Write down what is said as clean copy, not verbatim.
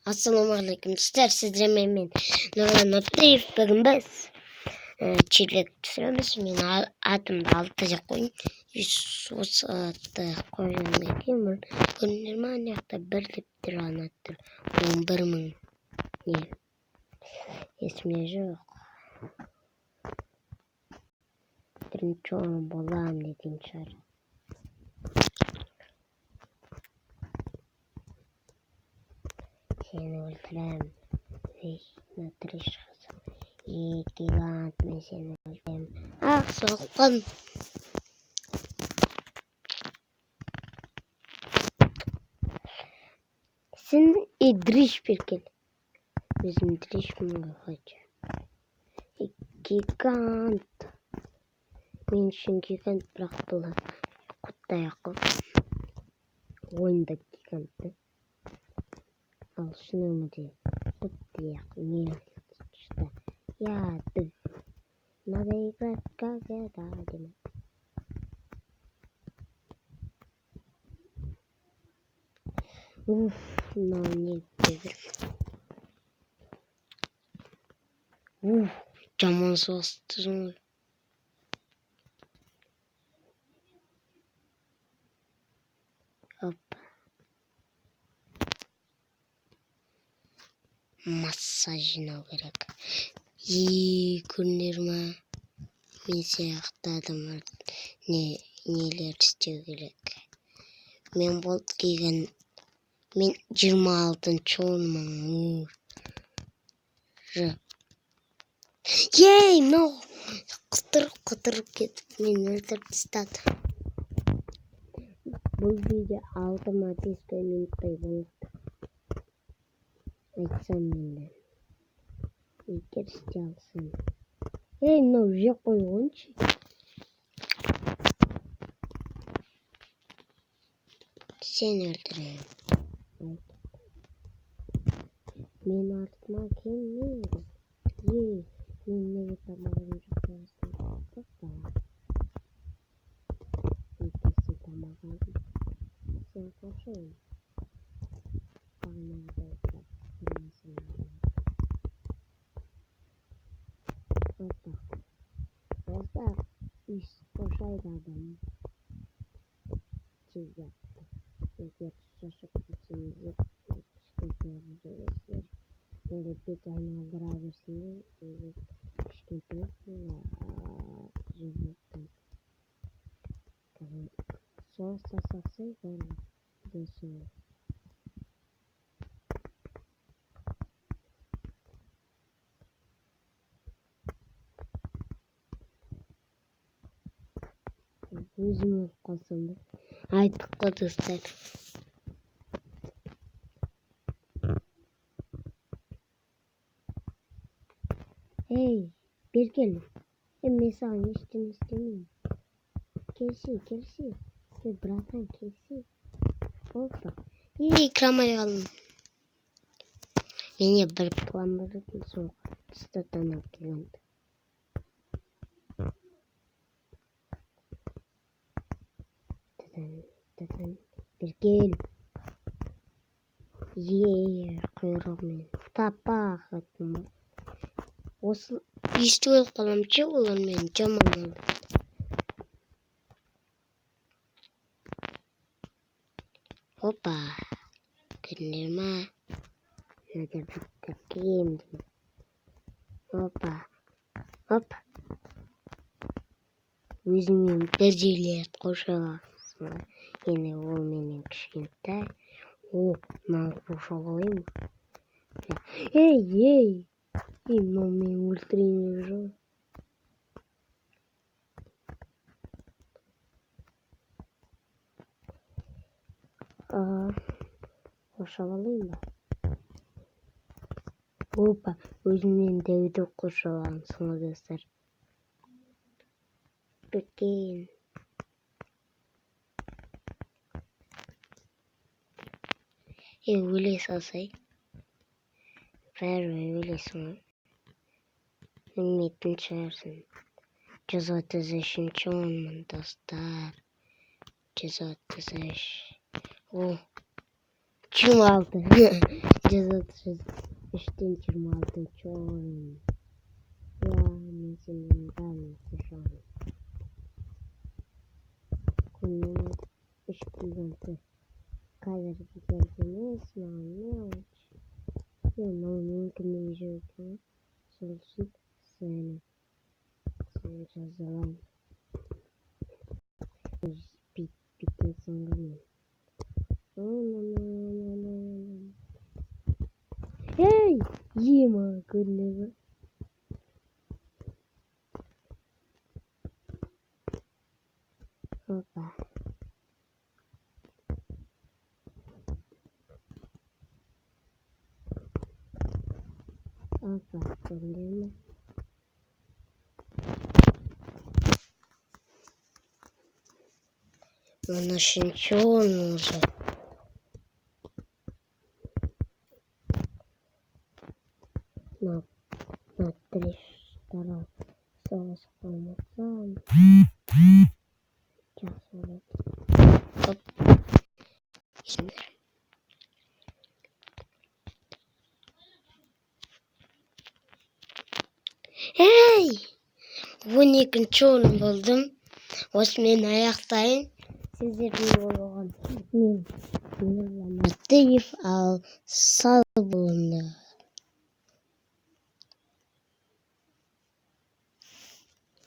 Ассалаумағалейкум достар, сіздермен мен Нұрлан Нұртаев. Бүгін біз чилек түсіреміз. Мен атымды алты деп қойын. Осы атты қойғаннан кейін көрінер ма, ана жақта бір деп тұр, ана тұр 11.000 не есімде жоқ. Бірінші орын боламын деген шығар. Seni öldürem. Ve tırışkız. İyi gigant ben seni öldürem. Ah soğukkan. Sen idriş bir kere. Bizim idriş mi hoca? Gigant. Ben için gigant bıraktılar. Kutta yakın. Oyunda giganttı. Al şunu mu diye. Kutta yakın. Niye işte. Ya dı. Надо играть как я дадим. Но не Жаман соғыстың. Hoppa. Massaj жинау керек. Көрінер ма? Мен сияқты адамдар нелер істеу керек. Мен болт киген. Мен 26-шы орынмын. Ей, мынау қыдырып кетіп мен өлтіріп тастады. Бұл видео 6-10 минуттай болды. Айтсам енді. Егер істей алсам. Ей, мынау жеп қойғаншы. Сені өлтірем. Мен артыма келмейді. Ей, мен неге тамағым жоқ болсын. Қопа. Екесі тамақ алдым. Сен қошайын. Бағанағыдай қырмасын алдым. Қопа. Осыда үш қошайды адам. Тез yaptı. Егер шашып кетсеңіздер, кішкентай жүресіздер. Енді бет айналдыра берсеңдер, кішкентай жүрмектен. Сол сасақсай барлық десіңіз. Өзім өліп қалсам да. Айттық қой достар. Ей, бер кел. Мен саған ештеңе істемеймін. Келші. Братан, келші. Опа. Кірамай қалдым. Мене бір план бар екен, сол тұстан алып келгенді. Бер кел. Құйрығымен. Тапақ еттім. Осы ешті өліп қаламшы, олар мен жаман алды. Опа. Көрінер ма? Надо бітіргем. Опа. Өзімен бір жерлерді қошаға. Енді ол менен кішкентай. Мынаны қошаға алайын ба? Ей, мынау мен өлтірейін жоқ. Қошаға алайын ба? Опа, өзімнен дәуді қошағаның соңы достар. Бөткен. Өле салсай. Бәрі өлесің. Өлмейтін шығарсын. 133-ші орынмын достар. 133. 26. Ceza tuşu. 3'ten 26 çoğun. Yanısından kuşan. Kunun 3 Kader giderseniz ne aç. Yanımın kımıcıklı. Solsun seni. Seni cazalan. Bitti sanırım. Hey! Yema gülleri. Hoppa. Hoppa gülleri. Bana şimdi çoğun olacak. На 3 осталось полноценно. Сейчас вот. Оп. Hey! 12 oyun buldum. Osman ayaktayım. Sizlerle olan min Latif al sal bulundu.